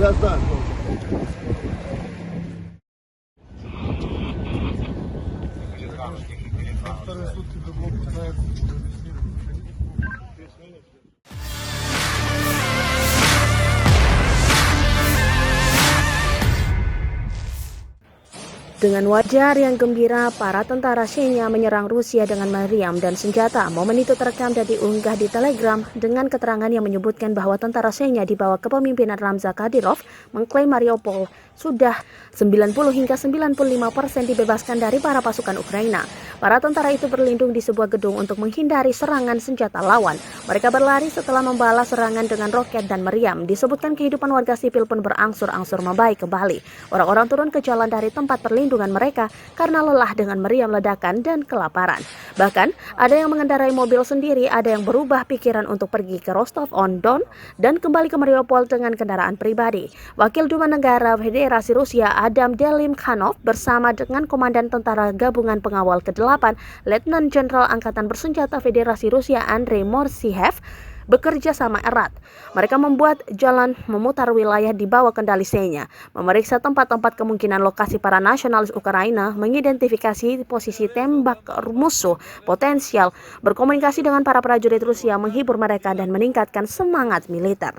Biraz daha. Dengan wajah yang gembira, para tentara Chechnya menyerang Rusia dengan meriam dan senjata. Momen itu terekam dan diunggah di Telegram dengan keterangan yang menyebutkan bahwa tentara Chechnya di bawah kepemimpinan Ramzan Kadyrov mengklaim Mariupol sudah 90 hingga 95% dibebaskan dari para pasukan Ukraina. Para tentara itu berlindung di sebuah gedung untuk menghindari serangan senjata lawan. Mereka berlari setelah membalas serangan dengan roket dan meriam. Disebutkan kehidupan warga sipil pun berangsur-angsur membaik kembali. Orang-orang turun ke jalan dari tempat perlindungan mereka karena lelah dengan meriam ledakan dan kelaparan. Bahkan, ada yang mengendarai mobil sendiri, ada yang berubah pikiran untuk pergi ke Rostov-on-Don dan kembali ke Mariupol dengan kendaraan pribadi. Wakil Duma Negara Federasi Rusia Adam Delimkhanov bersama dengan Komandan Tentara Gabungan Pengawal ke-8, Letnan Jenderal Angkatan Bersenjata Federasi Rusia Andrei Morsiev bekerja sama erat. Mereka membuat jalan memutar wilayah di bawah kendali Chechnya, memeriksa tempat-tempat kemungkinan lokasi para nasionalis Ukraina, mengidentifikasi posisi tembak musuh potensial, berkomunikasi dengan para prajurit Rusia, menghibur mereka dan meningkatkan semangat militer.